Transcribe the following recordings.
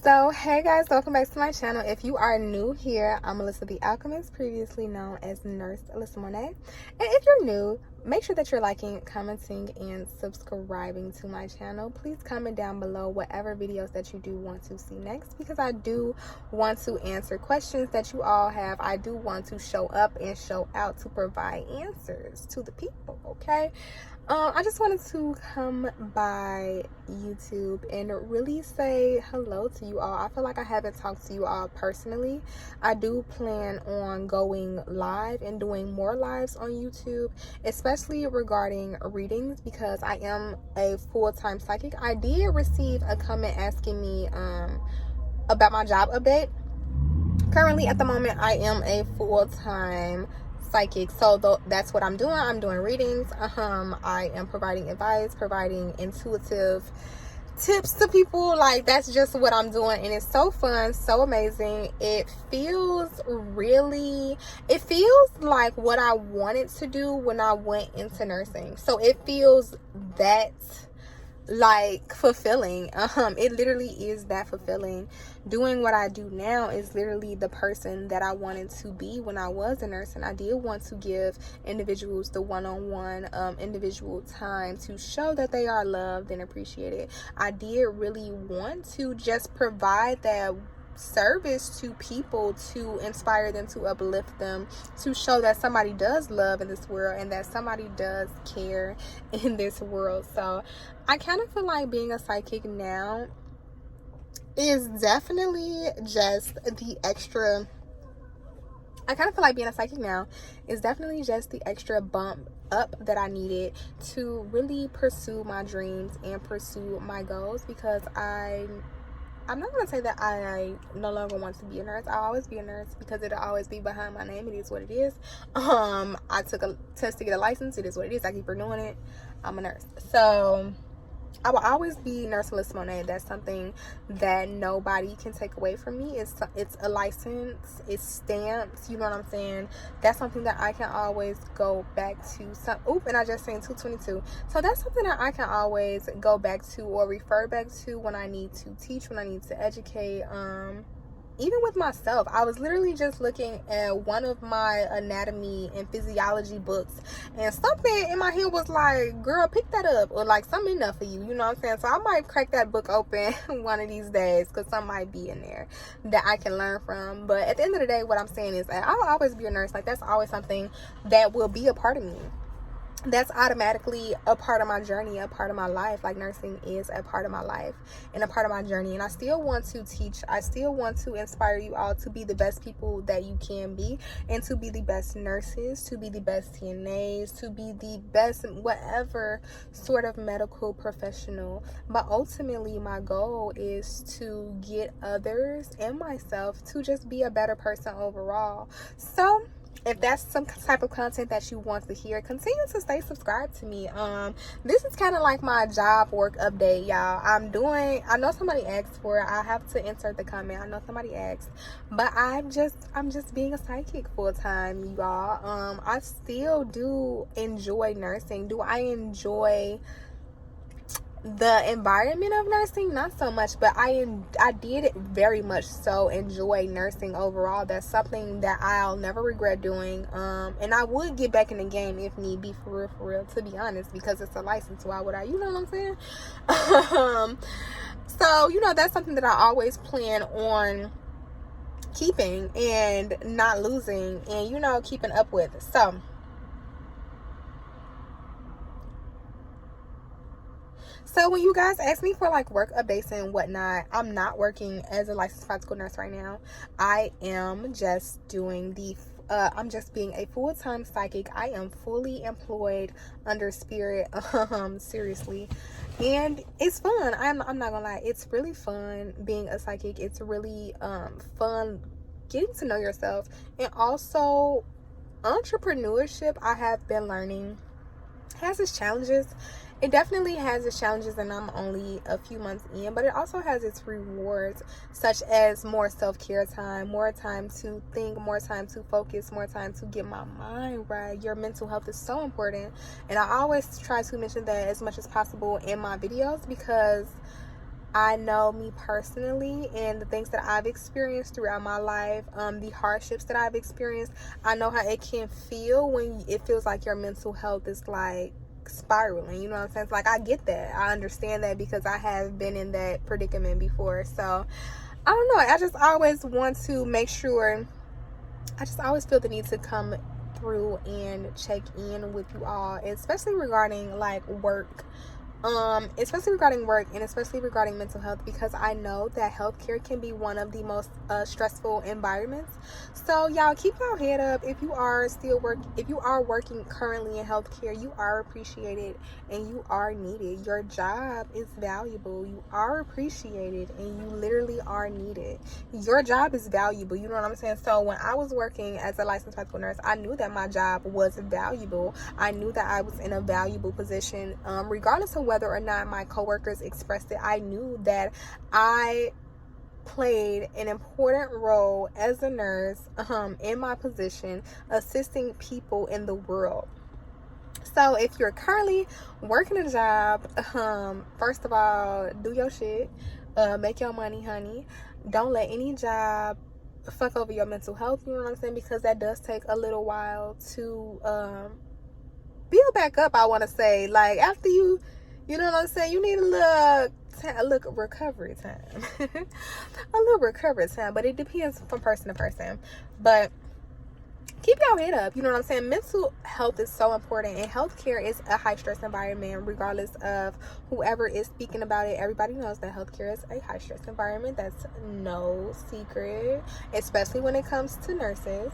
So hey guys, welcome back to my channel. If you are new here, I'm Alissa the Alchemist, previously known as Nurse Alissa Monae. And if you're new, make sure that you're liking, commenting, and subscribing to my channel. Please comment down below whatever videos that you do want to see next, because I do want to answer questions that you all have. I do want to show up and show out to provide answers to the people, okay? I just wanted to come by YouTube and really say hello to you all. I feel like I haven't talked to you all personally. I do plan on going live and doing more lives on YouTube, especially regarding readings, because I am a full-time psychic. I did receive a comment asking me about my job update. Currently, at the moment, I am a full-time psychic, so that's what I'm doing. I'm doing readings. I am providing advice, providing intuitive tips to people. Like, that's just what I'm doing, and it's so fun, so amazing. It feels like what I wanted to do when I went into nursing. So it feels that like fulfilling. It literally is that fulfilling. Doing what I do now is literally the person that I wanted to be when I was a nurse, and I did want to give individuals the one-on-one individual time to show that they are loved and appreciated. I did really want to just provide that service to people, to inspire them, to uplift them, to show that somebody does love in this world and that somebody does care in this world. So I kind of feel like being a psychic now is definitely just the extra bump up that I needed to really pursue my dreams and pursue my goals, because I'm not going to say that I no longer want to be a nurse. I'll always be a nurse, because it'll always be behind my name. It is what it is. I took a test to get a license. It is what it is. I keep renewing it. I'm a nurse. So I will always be Nurse Alissa Monae. That's something that nobody can take away from me. It's a license. It's stamped. You know what I'm saying? That's something that I can always go back to. And I just saying 222. So that's something that I can always go back to or refer back to when I need to teach, when I need to educate. Even with myself, I was literally just looking at one of my anatomy and physiology books, and something in my head was like, girl, pick that up, or like something enough for you, you know what I'm saying? So I might crack that book open one of these days, because something might be in there that I can learn from. But at the end of the day, what I'm saying is that I'll always be a nurse. Like, that's always something that will be a part of me. That's automatically a part of my journey, a part of my life. Like, nursing is a part of my life and a part of my journey. And I still want to teach. I still want to inspire you all to be the best people that you can be, and to be the best nurses, to be the best CNAs, to be the best whatever sort of medical professional. But ultimately, my goal is to get others and myself to just be a better person overall. So if that's some type of content that you want to hear, continue to stay subscribed to me. This is kind of like my job work update, y'all. I know somebody asked for it. I have to insert the comment. I know somebody asked, but I'm just being a psychic full time, y'all. I still do enjoy nursing. Do I enjoy the environment of nursing? Not so much, but I did very much so enjoy nursing overall. That's something that I'll never regret doing, and I would get back in the game if need be, for real, to be honest, because it's a license. Why would I? You know what I'm saying? So, you know, that's something that I always plan on keeping and not losing, and, you know, keeping up with. So when you guys ask me for like work updates and whatnot, I'm not working as a licensed practical nurse right now. I am just doing I'm just being a full-time psychic. I am fully employed under Spirit, seriously. And it's fun. I'm not gonna lie. It's really fun being a psychic. It's really fun getting to know yourself. And also, entrepreneurship, I have been learning, has its challenges. It definitely has its challenges, and I'm only a few months in, but it also has its rewards, such as more self-care time, more time to think, more time to focus, more time to get my mind right. Your mental health is so important, and I always try to mention that as much as possible in my videos, because I know me personally and the things that I've experienced throughout my life, the hardships that I've experienced. I know how it can feel when it feels like your mental health is like spiraling. You know what I'm saying? It's like, I get that. I understand that because I have been in that predicament before. So I don't know. I just always want to make sure. I just always feel the need to come through and check in with you all, especially regarding like work. Especially regarding work and especially regarding mental health, because I know that healthcare can be one of the most stressful environments. So y'all, keep your head up. If you are working currently in healthcare, you are appreciated and you are needed. Your job is valuable. You are appreciated and you literally are needed. Your job is valuable. You know what I'm saying? So when I was working as a licensed practical nurse, I knew that my job was valuable. I knew that I was in a valuable position, regardless of whether or not my coworkers expressed it. I knew that I played an important role as a nurse, in my position, assisting people in the world. So if you're currently working a job, first of all, do your shit, make your money, honey. Don't let any job fuck over your mental health, you know what I'm saying, because that does take a little while to build back up. I want to say, like, after you know what I'm saying, you need a little recovery time. A little recovery time, but it depends from person to person. But keep your head up, you know what I'm saying? Mental health is so important, and healthcare is a high stress environment regardless of whoever is speaking about it. Everybody knows that healthcare is a high stress environment. That's no secret, especially when it comes to nurses.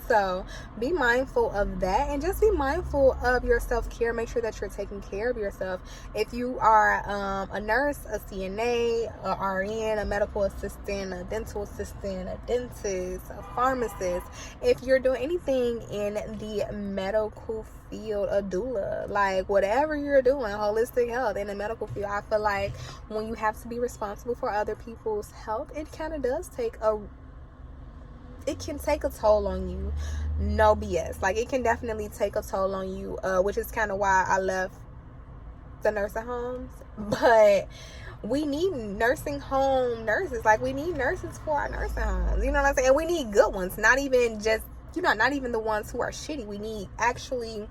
So be mindful of that, and just be mindful of your self-care. Make sure that you're taking care of yourself. If you are a nurse, a CNA, a RN, a medical assistant, a dental assistant, a dentist, a pharmacist, if you're doing anything in the medical field, a doula, like whatever you're doing, holistic health in the medical field, I feel like when you have to be responsible for other people's health, it kind of does it can take a toll on you. No BS. Like, it can definitely take a toll on you, which is kind of why I left the nursing homes. But we need nursing home nurses. Like, we need nurses for our nursing homes. You know what I'm saying? And we need good ones. Not even just, not even the ones who are shitty. We need actually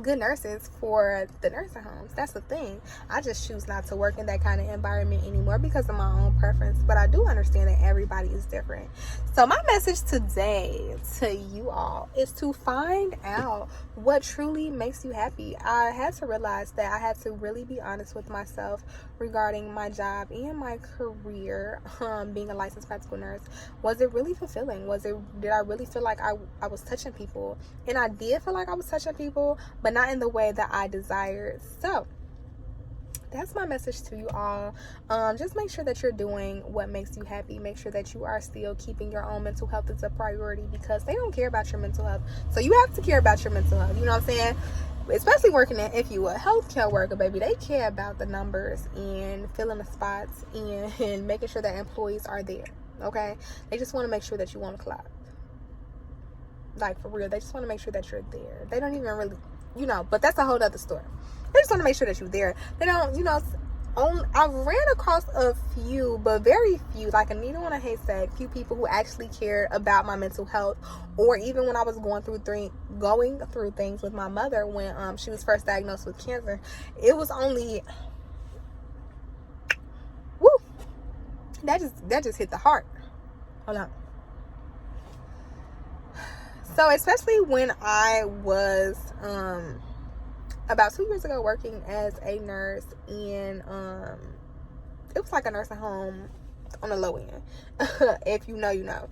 good nurses for the nursing homes. That's the thing. I just choose not to work in that kind of environment anymore because of my own preference, but I do understand that everybody is different. So my message today to you all is to find out what truly makes you happy. I had to realize that I had to really be honest with myself regarding my job and my career, being a licensed practical nurse. Was it really fulfilling? Did I really feel like I was touching people? And I did feel like I was touching people, but not in the way that I desired. So that's my message to you all. Just make sure that you're doing what makes you happy. Make sure that you are still keeping your own mental health as a priority, because they don't care about your mental health. So you have to care about your mental health. You know what I'm saying? Especially working if you a healthcare worker, baby, they care about the numbers and filling the spots and making sure that employees are there. Okay? They just want to make sure that you won't clock. Like, for real, they just want to make sure that you're there. They don't even really, but that's a whole other story. They just want to make sure that you're there. They don't, I've ran across a few, but very few, like a needle in a haystack, few people who actually cared about my mental health, or even when I was going through things with my mother when she was first diagnosed with cancer. It was only, that just hit the heart. Hold on. So especially when I was about 2 years ago working as a nurse in it was like a nursing home on the low end. If you know, you know.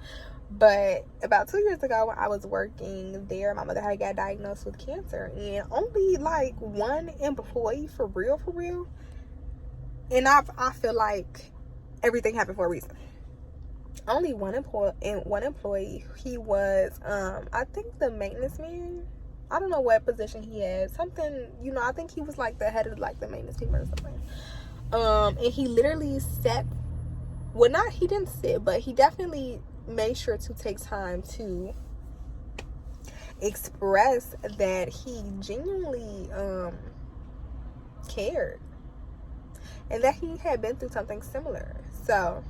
But about 2 years ago when I was working there, my mother had got diagnosed with cancer, and only like one employee, for real. And I feel like everything happened for a reason. Only one employee. He was I think the maintenance man. I don't know what position he had. Something, I think he was like the head of like the maintenance team or something. And he literally he didn't sit, but he definitely made sure to take time to express that he genuinely cared. and that he had been through something similar. So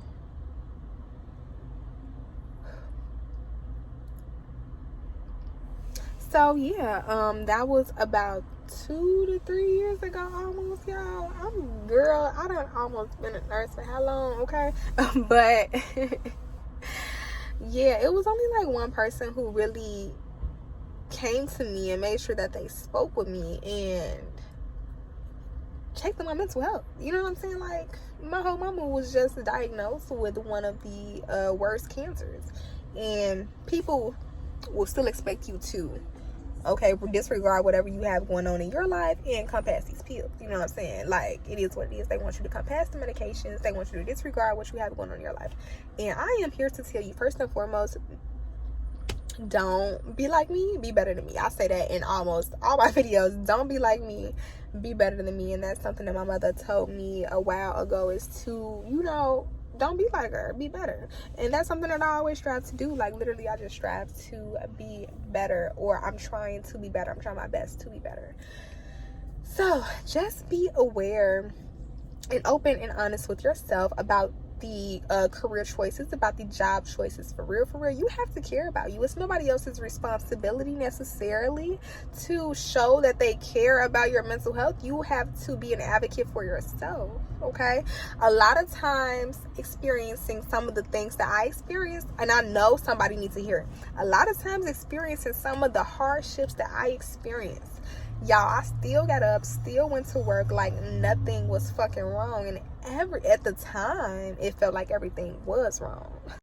yeah, that was about 2 to 3 years ago almost, y'all. I done almost been a nurse for how long, okay? But yeah, it was only like one person who really came to me and made sure that they spoke with me and checked on my mental health. You know what I'm saying? Like, my whole mama was just diagnosed with one of the worst cancers, and people will still expect you to disregard whatever you have going on in your life and come past these pills. You know what I'm saying? Like, it is what it is. They want you to come past the medications. They want you to disregard what you have going on in your life. And I am here to tell you, first and foremost, don't be like me, be better than me. I say that in almost all my videos. Don't be like me, be better than me. And that's something that my mother told me a while ago, is to, don't be like her, be better. And that's something that I always strive to do. Like, literally, I just strive to be better, or I'm trying to be better. I'm trying my best to be better. So just be aware and open and honest with yourself about the career choices, about the job choices. For real, you have to care about you. It's nobody else's responsibility necessarily to show that they care about your mental health. You have to be an advocate for yourself, okay? A lot of times, experiencing some of the things that I experienced, and I know somebody needs to hear it, a lot of times experiencing some of the hardships that I experienced, y'all, I still got up, still went to work like nothing was fucking wrong. And at the time, it felt like everything was wrong.